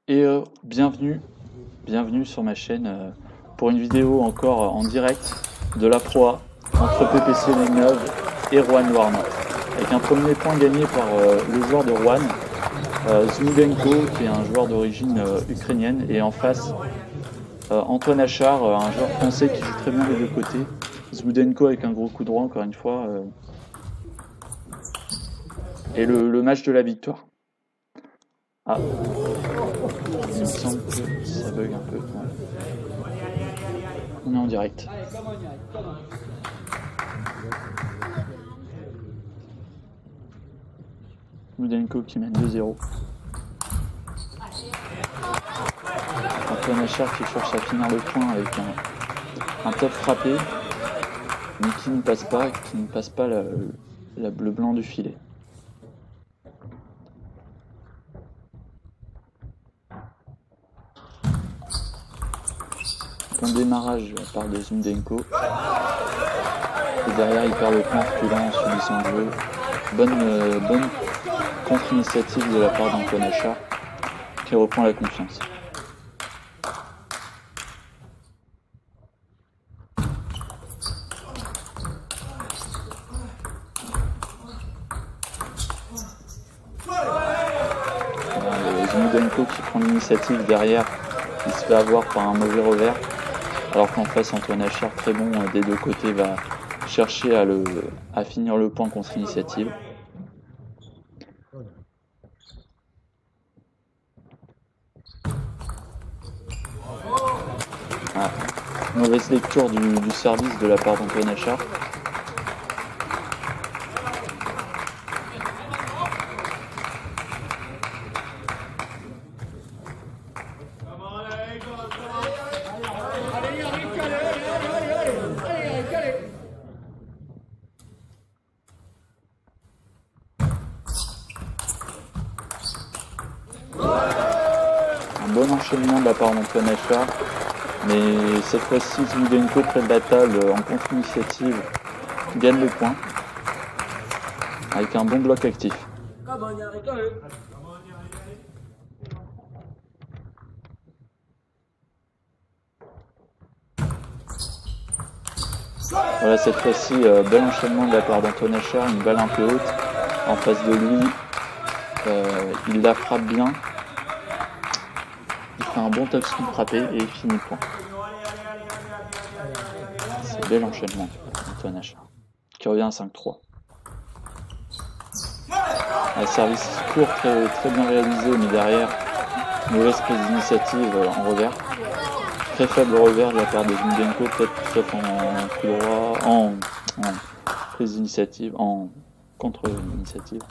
Bienvenue sur ma chaîne pour une vidéo encore en direct de la Pro A entre PPC Villeneuve et Rouen Warner. Avec un premier point gagné par le joueur de Rouen, Zmudenko, qui est un joueur d'origine ukrainienne, et en face Antoine Achard, un joueur français qui joue très bien des deux côtés. Zmudenko avec un gros coup droit encore une fois. Et le match de la victoire. Ah, il me semble que ça bug un peu. Ouais. On est en direct. Zmudenko qui mène 2-0. Antoine Achard qui cherche à finir le point avec un top frappé, mais qui ne passe pas le blanc du filet. Un démarrage de la part de Zmudenko. Et derrière, il perd le point en reculant, en subissant le jeu. Bonne contre-initiative de la part d'Antoine Achard, qui reprend la confiance. Zmudenko qui prend l'initiative derrière, il se fait avoir par un mauvais revers, alors qu'en face Antoine Achard, très bon des deux côtés, va chercher à finir le point contre initiative. Ah, mauvaise lecture du service de la part d'Antoine Achard. Bon enchaînement de la part d'Antoine Achard, mais cette fois-ci Zmudenko près de la table en contre-initiative gagne le point avec un bon bloc actif. Voilà, cette fois-ci bel enchaînement de la part d'Antoine Achard, une balle un peu haute en face de lui, il la frappe bien. Il fait un bon top spin frappé et il finit le point. C'est bel enchaînement d'Antoine Achard, qui revient à 5-3. Un service court très bien réalisé, mais derrière, mauvaise prise d'initiative en revers. Très faible revers de la part de Zmudenko, peut-être sauf en coup droit, en prise d'initiative, en contre-initiative.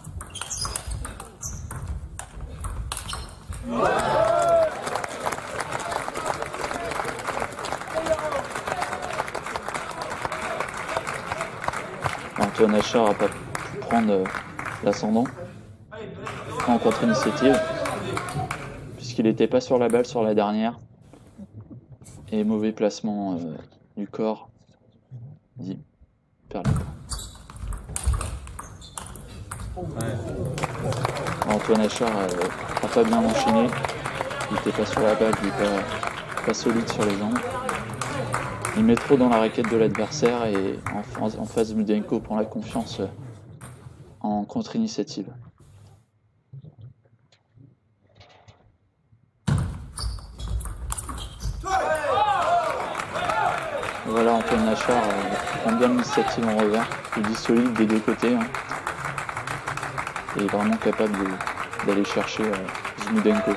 Antoine Achard n'a pas pu prendre l'ascendant en contre-initiative, puisqu'il n'était pas sur la balle sur la dernière. Et mauvais placement du corps, dit perd le point. Antoine Achard n'a pas bien enchaîné, il n'était pas sur la balle, il n'était pas solide sur les jambes. Il met trop dans la raquette de l'adversaire et en face Zmudenko prend la confiance en contre-initiative. Voilà, Antoine Achard prend bien l'initiative en revers, il dit solide des deux côtés, hein, et vraiment capable d'aller chercher Zmudenko.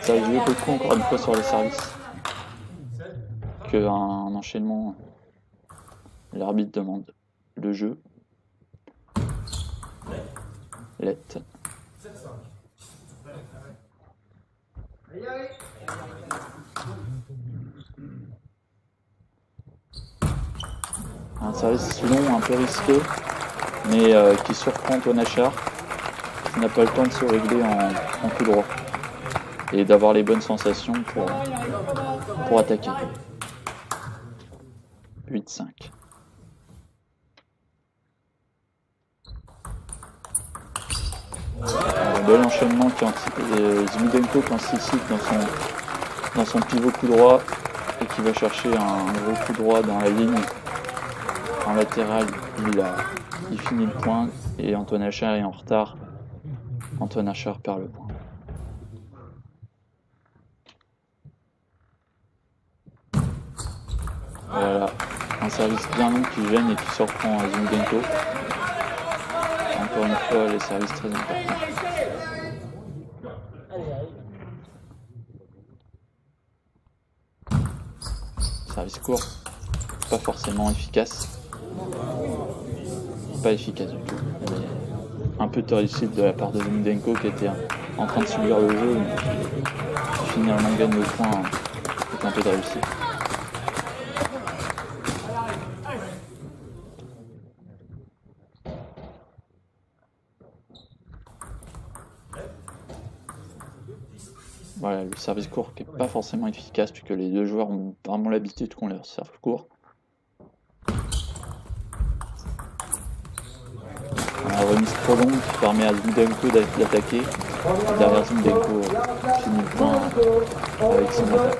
Ça a joué beaucoup encore une fois sur les services, qu'un enchaînement, l'arbitre demande le jeu. Let. Un service long, un peu risqué, mais qui surprend Antoine Achard, qui n'a pas le temps de se régler en coup droit. et d'avoir les bonnes sensations pour attaquer. 8-5. Bel enchaînement qui Zmudenko qui anticipe dans son pivot coup droit et qui va chercher un gros coup droit dans la ligne. En latéral, il finit le point et Antoine Achard est en retard. Antoine Achard perd le point. Voilà, un service bien long qui gêne et qui surprend Zmudenko. Encore une fois, les services très importants. Service court, pas forcément efficace. Pas efficace du tout. Un peu de réussite de la part de Zmudenko qui était en train de subir le jeu, mais qui finalement gagne le point avec un peu de réussite. Voilà, le service court qui n'est pas forcément efficace puisque les deux joueurs ont vraiment l'habitude qu'on leur serve court. La remise trop longue qui permet à Zmudenko d'attaquer. Derrière Zmudenko finit le point avec son attaque.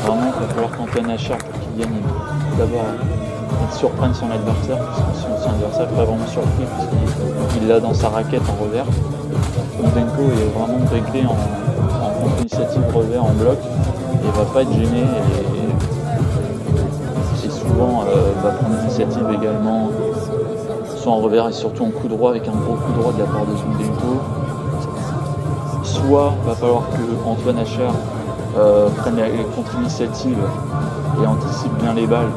Vraiment, il va falloir qu'Antoine Achard, pour qu'il gagne, d'abord il surprenne son adversaire, parce que son adversaire n'est pas vraiment surpris, puisqu'il l'a dans sa raquette en revers. Zmudenko est vraiment réglé en contre-initiative revers en bloc, et va pas être gêné, et souvent va prendre l'initiative également, soit en revers et surtout en coup droit, avec un gros coup droit de la part de Zmudenko. Soit va falloir que Antoine Achard prenne la contre-initiative et anticipe bien les balles,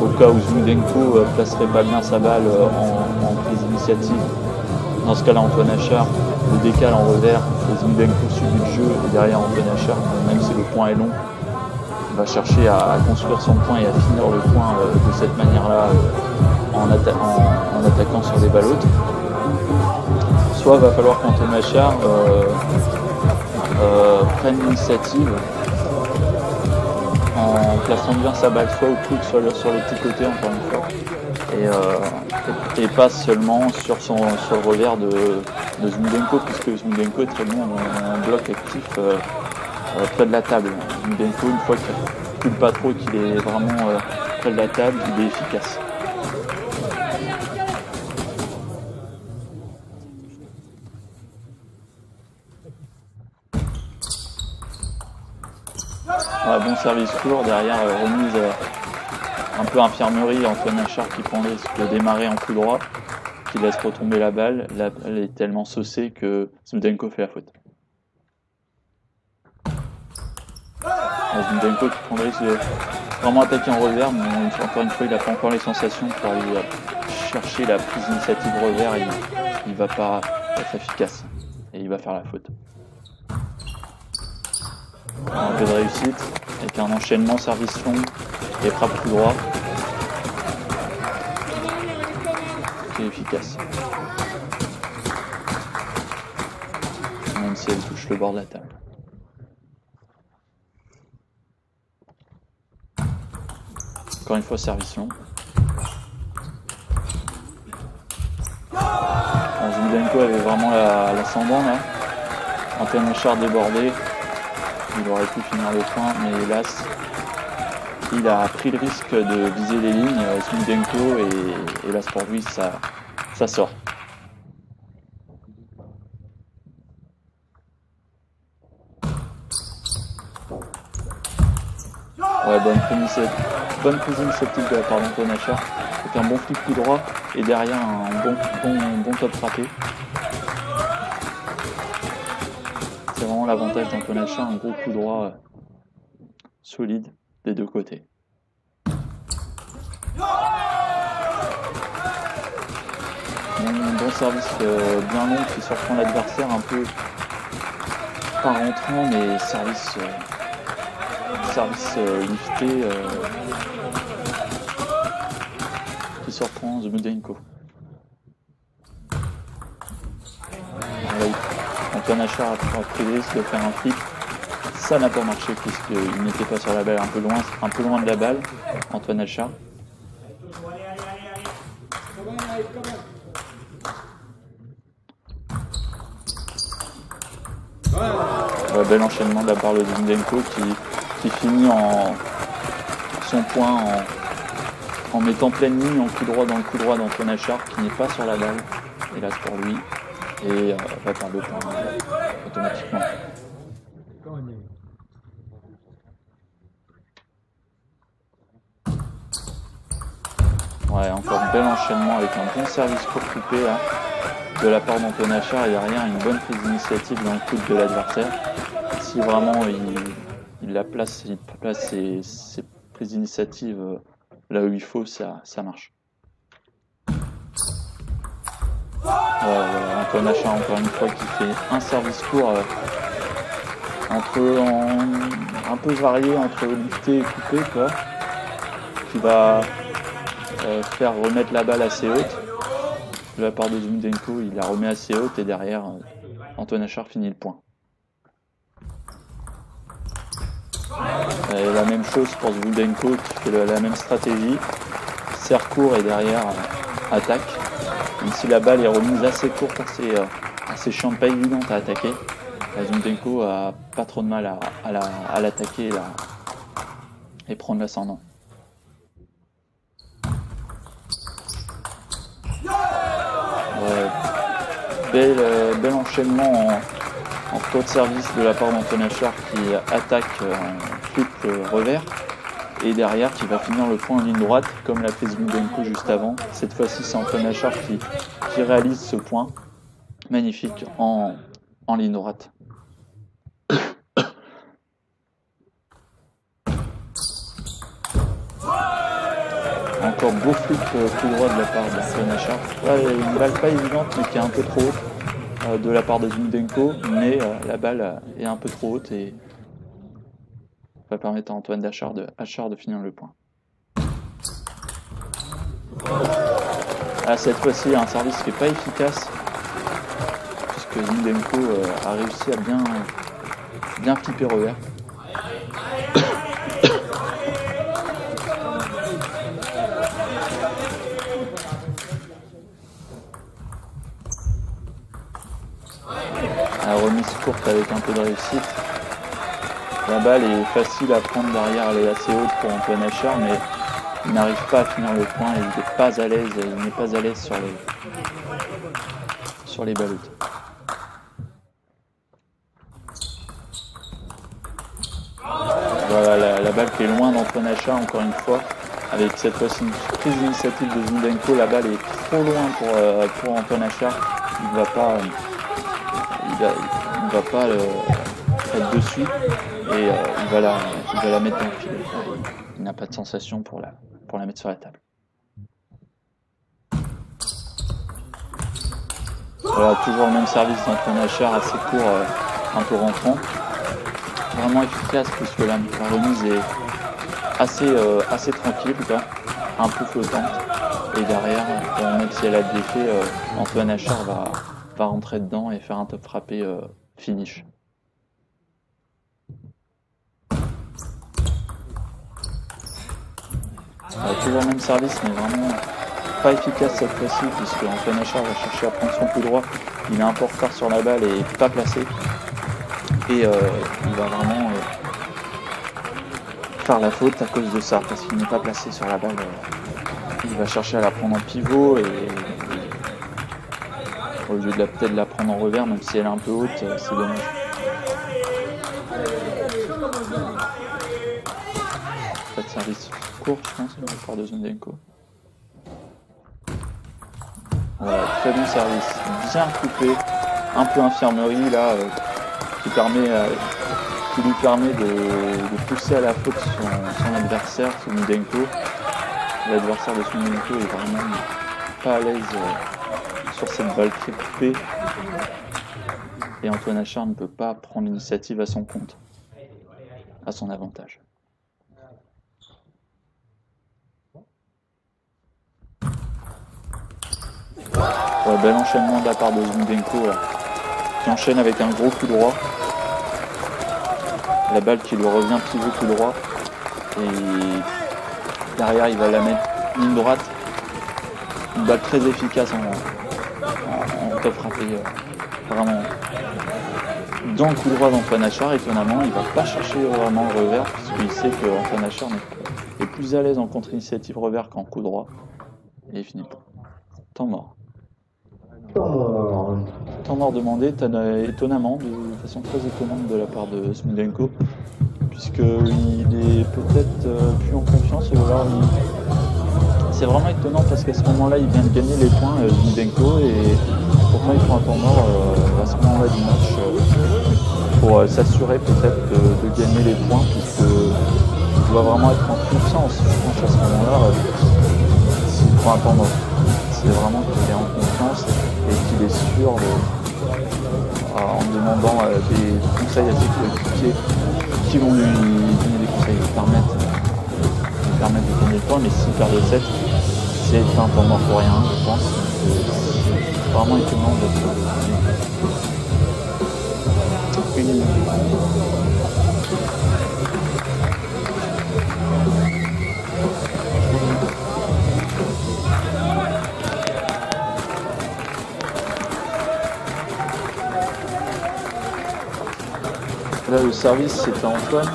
au cas où Zmudenko placerait pas bien sa balle en prise d'initiative. Dans ce cas-là, Antoine Achard le décale en revers, et Zmudenko subit le jeu, et derrière Antoine Achard, même si le point est long, va chercher à construire son point et à finir le point de cette manière-là en attaquant sur des balles hautes. Soit va falloir qu'Antoine Achard prenne l'initiative en plaçant bien sa balle soit au coude, soit sur le petit côté encore une fois, et pas seulement sur le revers de Zmudenko, puisque Zmudenko est très bon en bloc actif près de la table. Zmudenko, une fois qu'il ne recule pas trop, qu'il est vraiment près de la table, il est efficace. Bon service court, derrière remise un peu infirmerie, Antoine Achard qui prend le risque de démarrer en coup droit, qui laisse retomber la balle. La balle est tellement saucée que Zmudenko fait la faute. Zmudenko qui prend le risque de vraiment attaquer en revers, mais encore une fois il n'a pas encore les sensations pour aller chercher la prise d'initiative revers, il ne va pas être efficace et il va faire la faute. Un peu de réussite avec un enchaînement service long et frappe coup droit qui est efficace, même si elle touche le bord de la table. Encore une fois service long. Zmudenko avait vraiment l'ascendant là. Antoine Achard débordé. Il aurait pu finir le point, mais hélas, il a pris le risque de viser les lignes, Zmudenko, et hélas pour lui, ça sort. Ouais, bonne prise d'initiative de la part d'Antoine Achard, avec un bon flip coup droit, et derrière un bon top frappé. C'est vraiment l'avantage d'Antoine Achard, un gros coup droit solide des deux côtés. Bon service bien long qui surprend l'adversaire un peu pas rentrant, mais service lifté qui surprend Zmudenko. Antoine Achard a pris le risque de faire un flip. Ça n'a pas marché puisqu'il n'était pas sur la balle, un peu loin de la balle, Antoine Achard. Bel enchaînement de la part de Zvindenko qui finit son point en mettant pleine ligne en coup droit dans le coup droit d'Antoine Achard qui n'est pas sur la balle, hélas pour lui, et va perdre le point automatiquement. Ouais, encore un bel enchaînement avec un bon service court coupé là, de la part d'Antoine Achard et derrière une bonne prise d'initiative dans le coude de l'adversaire. Si vraiment il place ses prises d'initiative là où il faut, ça marche. Antoine Achard encore une fois qui fait un service court un peu varié entre lifté et coupé quoi, qui va faire remettre la balle assez haute. De la part de Zvindenko, il la remet assez haute et derrière Antoine Achard finit le point. Et la même chose pour Zvindenko qui fait la même stratégie, serre court et derrière attaque. Même si la balle est remise assez courte, assez chiante, pas évidente à attaquer, Zvindenko a pas trop de mal à l'attaquer et prendre l'ascendant. Bel enchaînement en tour de service de la part d'Antoine Achard qui attaque en flip revers et derrière qui va finir le point en ligne droite comme l'a fait Zvindenko juste avant. Cette fois-ci c'est Antoine Achard qui réalise ce point magnifique en ligne droite. Encore beau flip coup droit de la part d'Antoine Achard. Une balle pas évidente mais qui est un peu trop haute de la part de Zvindenko, mais la balle est un peu trop haute et va permettre à Antoine Achard de finir le point. Cette fois-ci un service qui n'est pas efficace puisque Zvindenko a réussi à bien flipper revers. La remise courte avec un peu de réussite. La balle est facile à prendre derrière, elle est assez haute pour Antoine Achard, mais il n'arrive pas à finir le point et il n'est pas à l'aise sur les balles hautes. Voilà la balle qui est loin d'Antoine Achard encore une fois, avec cette fois-ci une prise d'initiative de Zvindenko. La balle est trop loin pour Antoine Achard, il ne va pas être dessus et il va la mettre dans le filet. Il n'a pas de sensation pour la mettre sur la table. Voilà, toujours le même service d'Antoine Achard, assez court, un peu rentrant. Vraiment efficace puisque la remise est assez tranquille, quoi, un peu flottante. Et derrière, même si elle a défait, Antoine Achard va rentrer dedans et faire un top frappé finish. Toujours le même service, mais vraiment pas efficace cette fois-ci, puisque Antoine Achard va chercher à prendre son coup droit. Il est un peu en retard sur la balle et pas placé. Et il va vraiment faire la faute à cause de ça, parce qu'il n'est pas placé sur la balle. Il va chercher à la prendre en pivot et au lieu de peut-être la prendre en revers, même si elle est un peu haute, c'est dommage. Pas de service court, je pense, de la part de Zvindenko. Voilà, très bon service, bien coupé, un peu infirmerie là, qui lui permet de pousser à la faute son adversaire, Zvindenko. L'adversaire de Zvindenko est vraiment pas à l'aise sur cette balle très coupée. Et Antoine Achard ne peut pas prendre l'initiative à son compte, à son avantage. Bel enchaînement de la part de Zvindenko qui enchaîne avec un gros coup droit. La balle qui lui revient pivot tout droit. Et derrière, il va la mettre ligne droite. Une balle très efficace en top frappé. Vraiment. Dans le coup droit d'Antoine Achard, étonnamment, il va pas chercher vraiment le revers, puisqu'il sait qu'Antoine Achard est plus à l'aise en contre-initiative revers qu'en coup droit. Et il finit pas. Temps mort. Temps mort demandé, étonnamment, de façon très étonnante de la part de Smudenko, puisqu'il est peut-être plus en confiance. C'est vraiment étonnant parce qu'à ce moment-là, il vient de gagner les points, Smudenko, et pourtant il prend un temps mort à ce moment-là du match pour s'assurer peut-être de gagner les points, puisqu'il doit vraiment être en confiance. Je pense à ce moment-là, s'il prend un temps mort, c'est vraiment qu'il est en confiance et qu'il est sûr en demandant des conseils à ses coéquipiers qui vont lui donner des conseils, lui permettre de gagner le point, mais s'il perd le 7, c'est un temps mort pour rien, je pense. C'est vraiment étonnant d'être là, le service, c'était Antoine,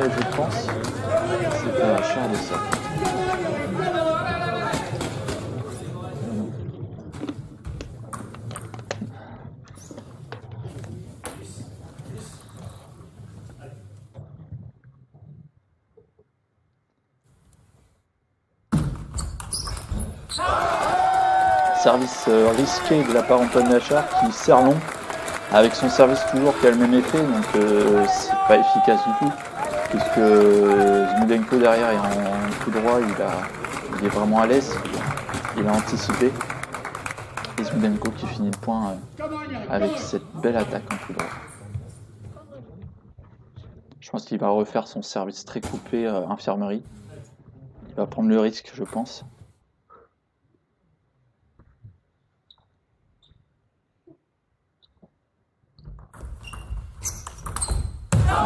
je pense. C'était Achard de ça. Service risqué de la part d'Antoine Achard qui sert long avec son service toujours qui a le même effet, donc c'est pas efficace du tout puisque Smudenko derrière est en coup droit, il est vraiment à l'aise, il a anticipé et Smudenko qui finit le point avec cette belle attaque en coup droit. Je pense qu'il va refaire son service très coupé infirmerie, il va prendre le risque je pense.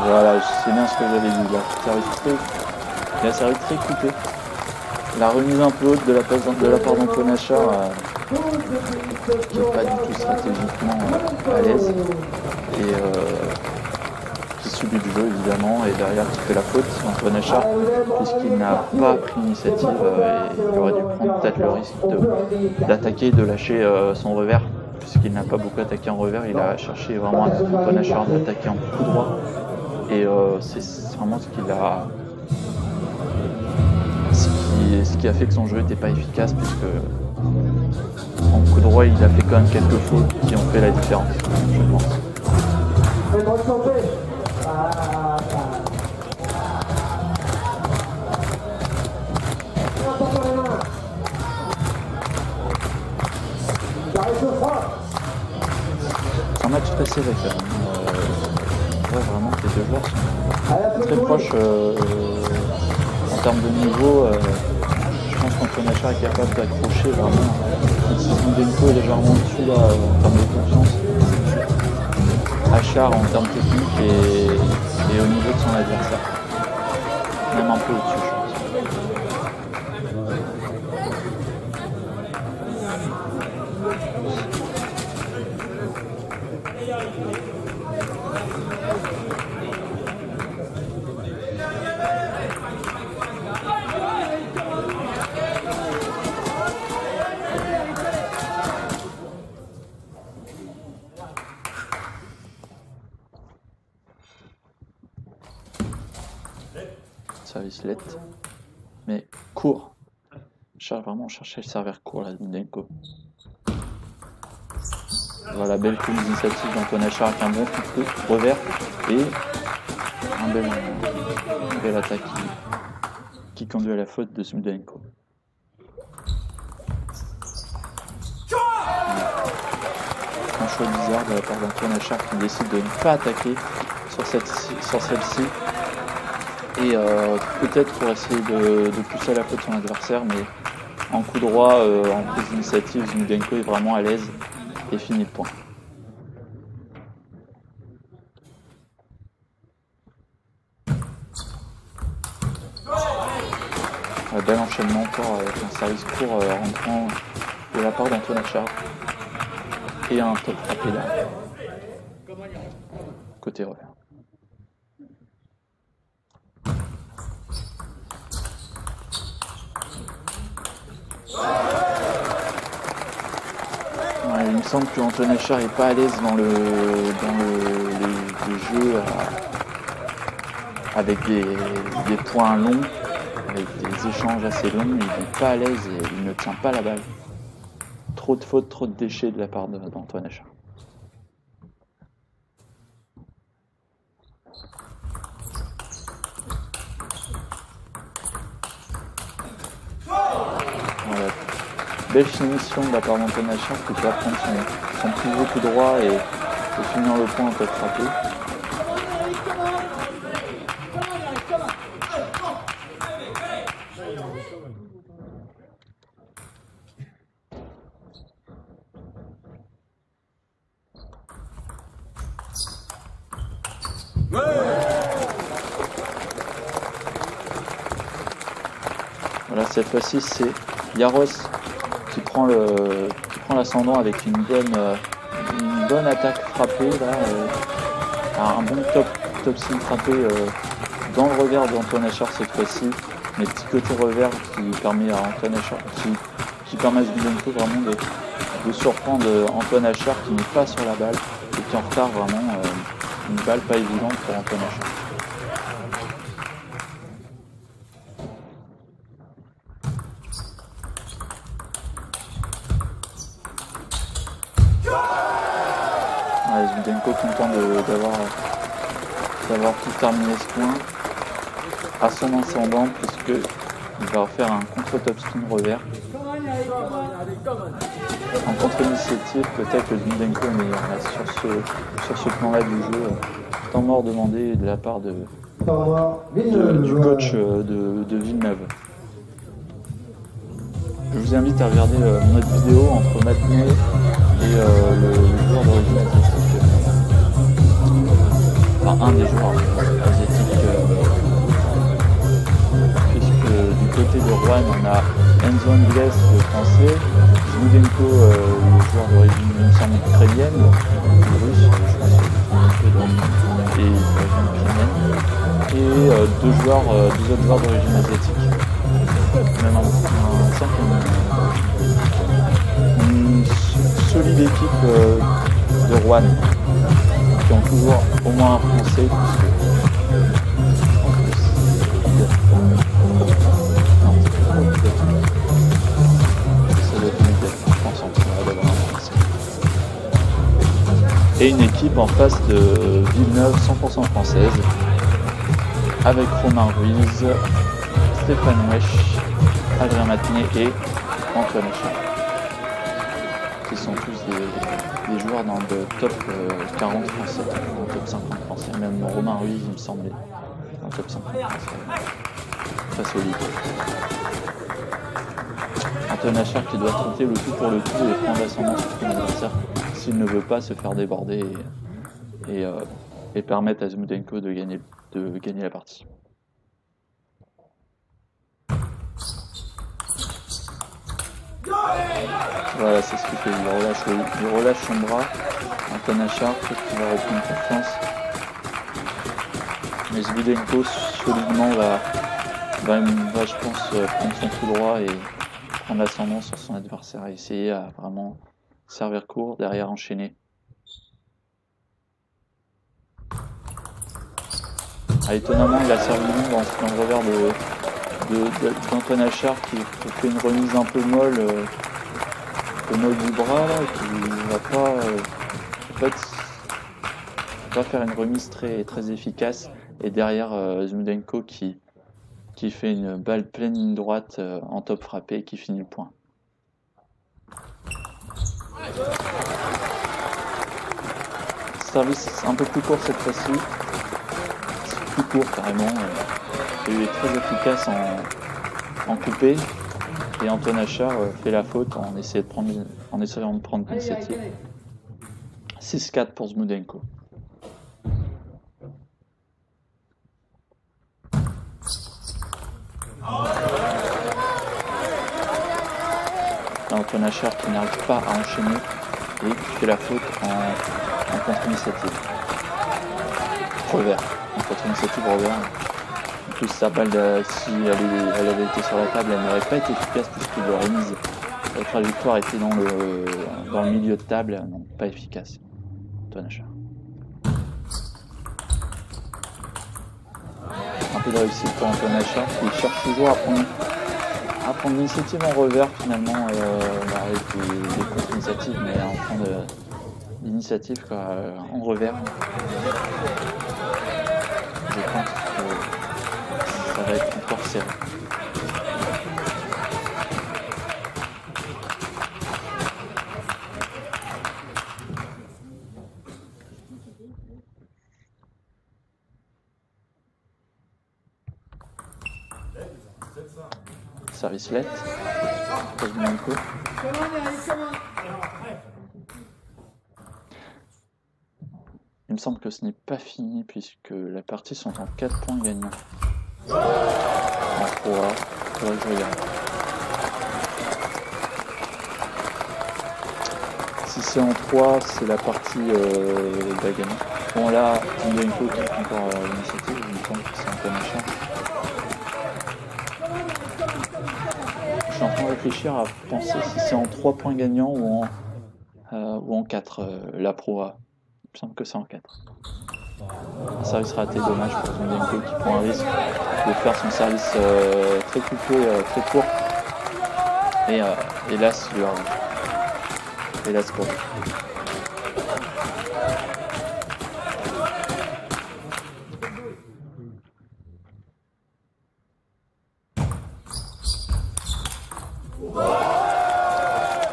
Voilà, c'est bien ce que j'avais dit, il a servi très coupé. La remise un peu haute de la part d'Antoine Achard, qui n'est pas du tout stratégiquement à l'aise, et qui subit le jeu évidemment, et derrière qui fait la faute, Antoine Achard, puisqu'il n'a pas pris l'initiative, et il aurait dû prendre peut-être le risque d'attaquer, de lâcher son revers, puisqu'il n'a pas beaucoup attaqué en revers, il a cherché vraiment Antoine Achard d'attaquer en coup droit. Et c'est vraiment ce qui a fait que son jeu n'était pas efficace, puisque en coup droit il a fait quand même quelques fautes qui ont fait la différence, je pense. C'est un match très serré quand même. Vraiment que les deux joueurs sont très proches en termes de niveau. Je pense qu'Antoine Achard est capable d'accrocher vraiment. Si Smudenko est légèrement au-dessus là, en termes de confiance, Achard en termes techniques et au niveau de son adversaire. Même un peu au-dessus, je pense. Service let, mais court. Vraiment chercher le serveur court là, Smudenko. Voilà, belle initiative d'Antoine Achard avec un bon coup de revers et une belle attaque qui conduit à la faute de Smudenko. Un choix bizarre de la part d'Antoine Achard qui décide de ne pas attaquer sur celle-ci. Et peut-être pour essayer de pousser à la faute son adversaire, mais en coup droit, en prise d'initiative, Smudenko est vraiment à l'aise et finit le point. Bel enchaînement encore avec un service court rentrant de la part d'Antoine Achard. Et un top frappé là. Côté revers. Ouais, il me semble que Antoine Achard n'est pas à l'aise dans les jeux avec des points longs, avec des échanges assez longs. Il n'est pas à l'aise et il ne tient pas la balle. Trop de fautes, trop de déchets de la part d'Antoine Achard. Voilà. Belle finition de la part d'Antoine Achard qui peut prendre son plus gros coup droit et finir le point en tête frappé. Voilà, cette fois-ci c'est Yaros qui prend l'ascendant avec une bonne attaque frappée là, un bon top spin frappé dans le revers d'Antoine Achard cette fois-ci, mais petit côté revers qui permet à Antoine Achard qui permet à Zmudenko vraiment de surprendre Antoine Achard qui n'est pas sur la balle et qui en retard vraiment une balle pas évidente pour Antoine Achard. Zmudenko content d'avoir pu terminer ce point à son ascendant puisque il va faire un contre-top spin revers. En contre-initiative, peut-être que Zmudenko, mais sur ce plan-là du jeu, temps mort demandé de la part du coach de Villeneuve. Je vous invite à regarder notre vidéo entre Matinée et le joueur d'origine asiatique. Enfin, un des joueurs asiatiques. Puisque du côté de Rouen, on a Enzo Anglès, le français, Zmudenko, le joueur d'origine, il me semble, ukrainienne, russe, je pense, et deux autres joueurs d'origine asiatique. Même une solide équipe de Rouen qui ont toujours au moins un français et une équipe en face de Villeneuve 100% française avec Romain Ruiz, Stéphane Wesch, Adrien Matinée et Antoine Achard, qui sont tous des joueurs dans le top 40 français, dans le top 50 français, même Romain Ruiz il me semblait, dans le top 50 français, très solide. Antoine Achard qui doit tenter le tout pour le tout et prendre l'ascendant sur son adversaire s'il ne veut pas se faire déborder et permettre à Zmudenko de gagner la partie. Voilà, c'est ce qu'il fait, il relâche son bras, Antoine Achard, peut-être qu'il va reprendre confiance. Mais Zmudenko solidement va, je pense, prendre son coup droit et prendre l'ascendant sur son adversaire et essayer à vraiment servir court, derrière enchaîner. Étonnamment, il a servi long dans le revers d'Antoine Achard qui fait une remise un peu molle du bras, là, qui va pas, en fait, va faire une remise très, très efficace. Et derrière, Zmudenko qui fait une balle pleine ligne droite en top frappé et qui finit le point. Service un peu plus court cette fois-ci. Plus court carrément. Il est très efficace en coupé. Et Antoine Achard fait la faute en essayant de prendre l'initiative. 6-4 pour Zmudenko. Antoine Achard qui n'arrive pas à enchaîner et qui fait la faute en contre-initiative. Revers. En contre-initiative revers. En plus sa balle, si elle avait été sur la table, elle n'aurait pas été efficace puisqu'il l'aurait mise. La trajectoire était dans le milieu de table, non, pas efficace. Antoine Achard. Un peu de réussite pour Antoine Achard qui cherche toujours à prendre l'initiative en revers finalement avec des contre-initiatives, mais en prendre l'initiative en revers. Je pense que ça va être encore serré. Service let. Kuzmenko. Il me semble que ce n'est pas fini puisque la partie sont en 4 points gagnants. En proa, faudrait que je regarde. Si c'est en 3, c'est la partie gagnante. Bon là, Kuzmenko qui prend encore l'initiative, il me semble que c'est un peu machin. Je suis en train de réfléchir à penser si c'est en 3 points gagnants ou en 4 la proa. Il me semble que c'est en 4. Un service raté, dommage pour Kuzmenko qui prend un risque de faire son service très coupé, très court. Et hélas, il lui arrive. Hélas pour lui.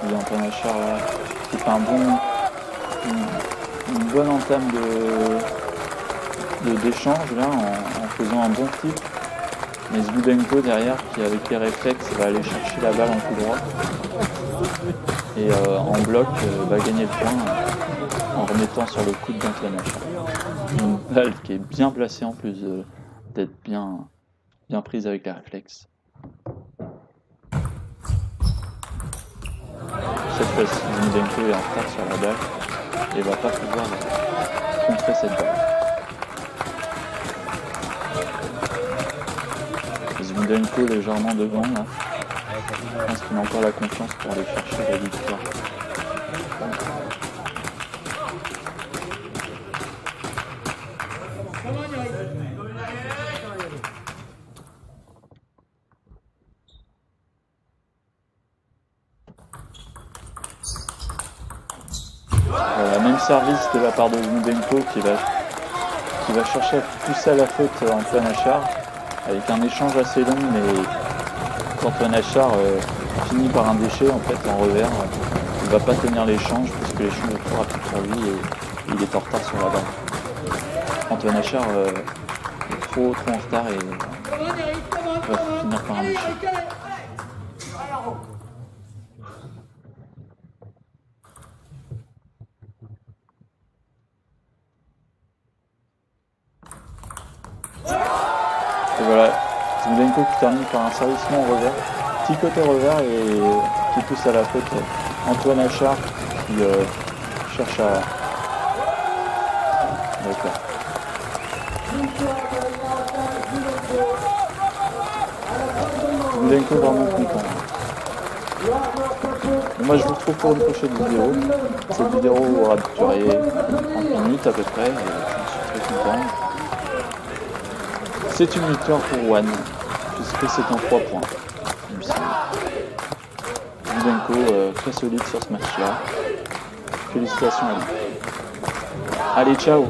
Il y a Antoine Achard là, qui fait une bonne entame d'échange là en faisant un bon flip. Mais Zbudenko derrière qui avec les réflexes va aller chercher la balle en coup droit et en bloc va gagner le point en remettant sur le coude d'Antoine Achard. Une balle qui est bien placée en plus d'être bien prise avec les réflexes. Cette fois-ci, Zbudenko est en retard sur la balle et va pas pouvoir contrer cette balle. Zbudenko légèrement devant là. Je pense qu'il a encore la confiance pour aller chercher la victoire. Voilà, même service de la part de Zbudenko qui va chercher à pousser à la faute Antoine Achard avec un échange assez long, mais Antoine Achard finit par un déchet en fait en revers. Il va pas tenir l'échange puisque l'échange est trop rapide pour lui et il est en retard sur la balle. Antoine Achard est trop en retard et va finir par un déchet. Et voilà, Zbudenko qui termine par un servicement en revers, petit côté revers et qui pousse à la faute Antoine Achard qui cherche à... D'accord. Zbudenko vraiment content. Et moi je vous retrouve pour une prochaine vidéo. Cette vidéo aura duré 30 minutes à peu près et je suis très content. C'est une victoire pour One, puisque c'est en 3 points, il me semble. Zbudenko très solide sur ce match-là. Félicitations à lui. Allez, ciao!